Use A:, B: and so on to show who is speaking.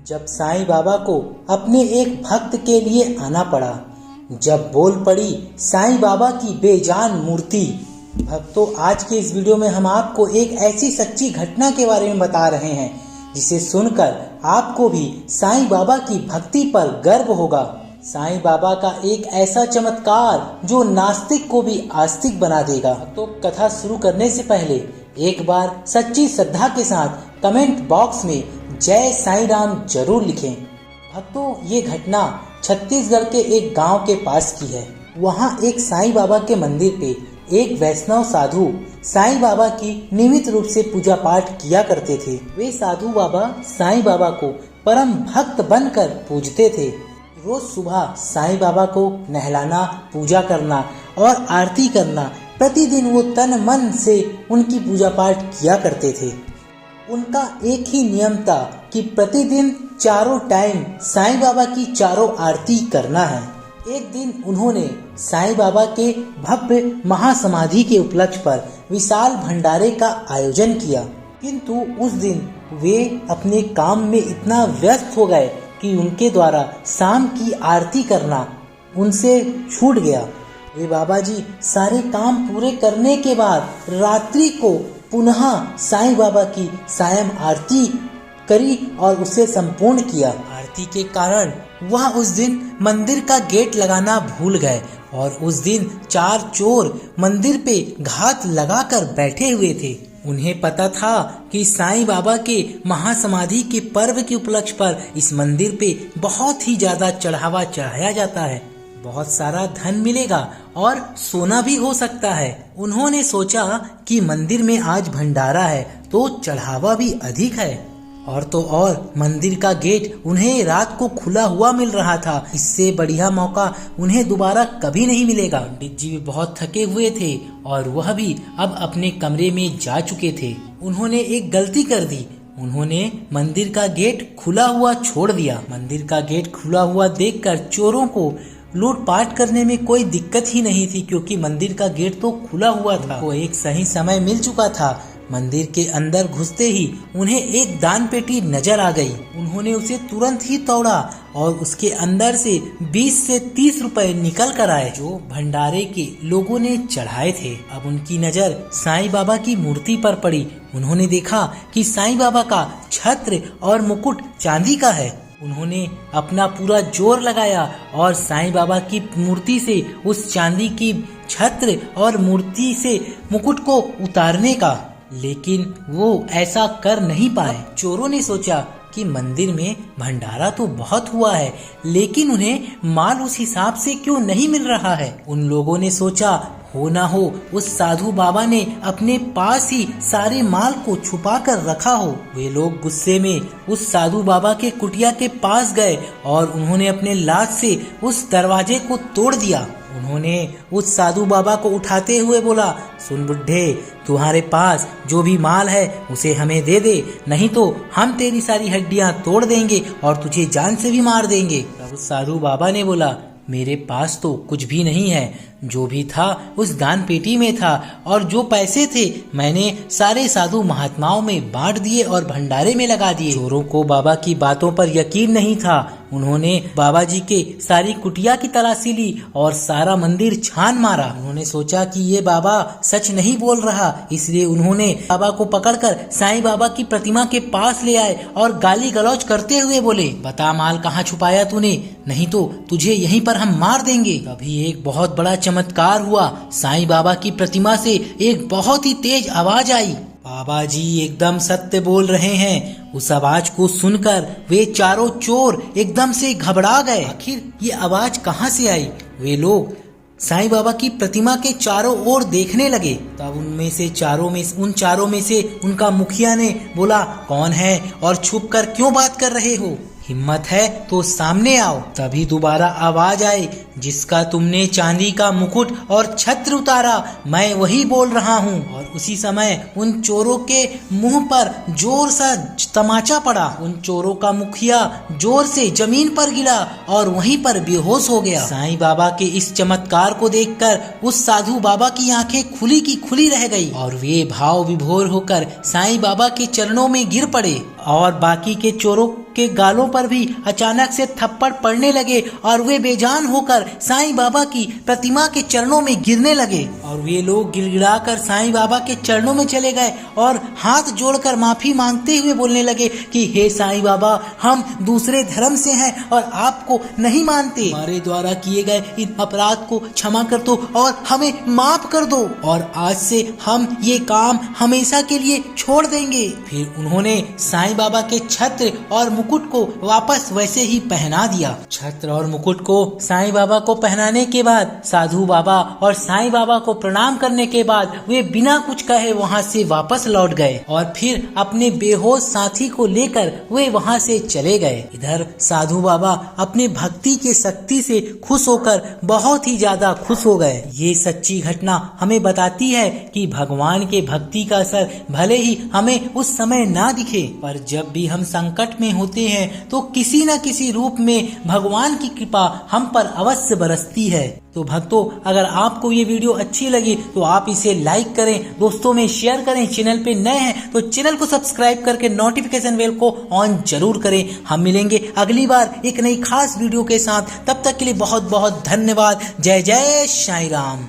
A: जब साईं बाबा को अपने एक भक्त के लिए आना पड़ा, जब बोल पड़ी साईं बाबा की बेजान मूर्ति। भक्तों, आज के इस वीडियो में हम आपको एक ऐसी सच्ची घटना के बारे में बता रहे हैं जिसे सुनकर आपको भी साईं बाबा की भक्ति पर गर्व होगा। साईं बाबा का एक ऐसा चमत्कार जो नास्तिक को भी आस्तिक बना देगा। तो कथा शुरू करने से पहले एक बार सच्ची श्रद्धा के साथ कमेंट बॉक्स में जय साईं राम जरूर लिखें। भक्तों, ये घटना छत्तीसगढ़ के एक गांव के पास की है। वहां एक साईं बाबा के मंदिर पे एक वैष्णव साधु साईं बाबा की नियमित रूप से पूजा पाठ किया करते थे। वे साधु बाबा साईं बाबा को परम भक्त बनकर पूजते थे। रोज सुबह साईं बाबा को नहलाना, पूजा करना और आरती करना, प्रतिदिन वो तन मन से उनकी पूजा पाठ किया करते थे। उनका एक ही नियम था कि प्रतिदिन चारों टाइम साईं बाबा की चारों आरती करना है। एक दिन उन्होंने साईं बाबा के भव्य महासमाधि के उपलक्ष्य पर विशाल भंडारे का आयोजन किया, किंतु उस दिन वे अपने काम में इतना व्यस्त हो गए कि उनके द्वारा शाम की आरती करना उनसे छूट गया। वे बाबा जी सारे काम पूरे करने के बाद रात्रि को पुनः साईं बाबा की सायं आरती करी और उसे संपूर्ण किया। आरती के कारण वह उस दिन मंदिर का गेट लगाना भूल गए और उस दिन 4 चोर मंदिर पे घात लगाकर बैठे हुए थे। उन्हें पता था कि साईं बाबा के महासमाधि के पर्व के उपलक्ष्य पर इस मंदिर पे बहुत ही ज्यादा चढ़ावा चढ़ाया जाता है, बहुत सारा धन मिलेगा और सोना भी हो सकता है। उन्होंने सोचा कि मंदिर में आज भंडारा है तो चढ़ावा भी अधिक है, और तो और मंदिर का गेट उन्हें रात को खुला हुआ मिल रहा था। इससे बढ़िया मौका उन्हें दोबारा कभी नहीं मिलेगा। पंडित जी भी बहुत थके हुए थे और वह भी अब अपने कमरे में जा चुके थे। उन्होंने एक गलती कर दी, उन्होंने मंदिर का गेट खुला हुआ छोड़ दिया। मंदिर का गेट खुला हुआ देखकर चोरों को लूटपाट करने में कोई दिक्कत ही नहीं थी, क्योंकि मंदिर का गेट तो खुला हुआ था। वो एक सही समय मिल चुका था। मंदिर के अंदर घुसते ही उन्हें एक दान पेटी नजर आ गई। उन्होंने उसे तुरंत ही तोड़ा और उसके अंदर से 20 से 30 रुपए निकल कर आए जो भंडारे के लोगों ने चढ़ाए थे। अब उनकी नजर साईं बाबा की मूर्ति पर पड़ी। उन्होंने देखा कि साईं बाबा का छत्र और मुकुट चांदी का है। उन्होंने अपना पूरा जोर लगाया और साईं बाबा की मूर्ति से उस चांदी की छत्र और मूर्ति से मुकुट को उतारने का, लेकिन वो ऐसा कर नहीं पाए। चोरों ने सोचा कि मंदिर में भंडारा तो बहुत हुआ है, लेकिन उन्हें माल उस हिसाब से क्यों नहीं मिल रहा है। उन लोगों ने सोचा हो ना हो उस साधु बाबा ने अपने पास ही सारे माल को छुपा कर रखा हो। वे लोग गुस्से में उस साधु बाबा के कुटिया के पास गए और उन्होंने अपने लात से उस दरवाजे को तोड़ दिया। उन्होंने उस साधु बाबा को उठाते हुए बोला, सुन बुड्ढे, तुम्हारे पास जो भी माल है उसे हमें दे दे, नहीं तो हम तेरी सारी हड्डियां तोड़ देंगे और तुझे जान से भी मार देंगे। तब उस साधु बाबा ने बोला, मेरे पास तो कुछ भी नहीं है, जो भी था उस दान पेटी में था और जो पैसे थे मैंने सारे साधु महात्माओं में बांट दिए और भंडारे में लगा दिए। चोरों को बाबा की बातों पर यकीन नहीं था। उन्होंने बाबा जी के सारी कुटिया की तलाशी ली और सारा मंदिर छान मारा। उन्होंने सोचा कि ये बाबा सच नहीं बोल रहा, इसलिए उन्होंने बाबा को पकड़कर साईं बाबा की प्रतिमा के पास ले आए और गाली गलौज करते हुए बोले, बता माल कहाँ छुपाया तूने, नहीं तो तुझे यहीं पर हम मार देंगे। तभी एक बहुत बड़ा चमत्कार हुआ। साईं बाबा की प्रतिमा से एक बहुत ही तेज आवाज आई। बाबा जी एकदम सत्य बोल रहे हैं। उस आवाज को सुनकर वे चारों चोर एकदम से घबरा गए। आखिर ये आवाज कहाँ से आई? वे लोग साईं बाबा की प्रतिमा के चारों ओर देखने लगे। तब उन चारों में से उनका मुखिया ने बोला, कौन है और छुप कर क्यों बात कर रहे हो? हिम्मत है तो सामने आओ। तभी दोबारा आवाज आई, जिसका तुमने चांदी का मुकुट और छत्र उतारा, मैं वही बोल रहा हूँ। और उसी समय उन चोरों के मुंह पर जोर सा तमाचा पड़ा। उन चोरों का मुखिया जोर से जमीन पर गिरा और वहीं पर बेहोश हो गया। साईं बाबा के इस चमत्कार को देखकर उस साधु बाबा की आंखें खुली की खुली रह गई और वे भाव विभोर होकर साईं बाबा के चरणों में गिर पड़े और बाकी के चोरों के गालों पर भी अचानक से थप्पड़ पड़ने लगे और वे बेजान होकर साईं बाबा की प्रतिमा के चरणों में गिरने लगे। और वे लोग गिड़गिड़ाकर साईं बाबा के चरणों में चले गए और हाथ जोड़कर माफी मांगते हुए बोलने लगे कि हे साईं बाबा, हम दूसरे धर्म से हैं और आपको नहीं मानते। हमारे द्वारा किए गए इन अपराध को क्षमा कर दो और हमें माफ कर दो, और आज से हम ये काम हमेशा के लिए छोड़ देंगे। फिर उन्होंने साईं बाबा के छत्र और मुकुट को वापस वैसे ही पहना दिया। छत्र और मुकुट को साईं बाबा को पहनाने के बाद साधु बाबा और साईं बाबा को प्रणाम करने के बाद वे बिना कुछ कहे वहाँ से वापस लौट गए और फिर अपने बेहोश साथी को लेकर वे वहाँ से चले गए। इधर साधु बाबा अपने भक्ति के शक्ति से खुश होकर बहुत ही ज्यादा खुश हो गए। ये सच्ची घटना हमें बताती है कि भगवान के भक्ति का असर भले ही हमें उस समय ना दिखे, पर जब भी हम संकट में होते हैं तो किसी न किसी रूप में भगवान की कृपा हम पर अवश्य बरसती है। तो भक्तों, अगर आपको ये वीडियो अच्छी लगी तो आप इसे लाइक करें, दोस्तों में शेयर करें। चैनल पे नए हैं तो चैनल को सब्सक्राइब करके नोटिफिकेशन बेल को ऑन जरूर करें। हम मिलेंगे अगली बार एक नई खास वीडियो के साथ। तब तक के लिए बहुत बहुत धन्यवाद। जय जय साईं राम।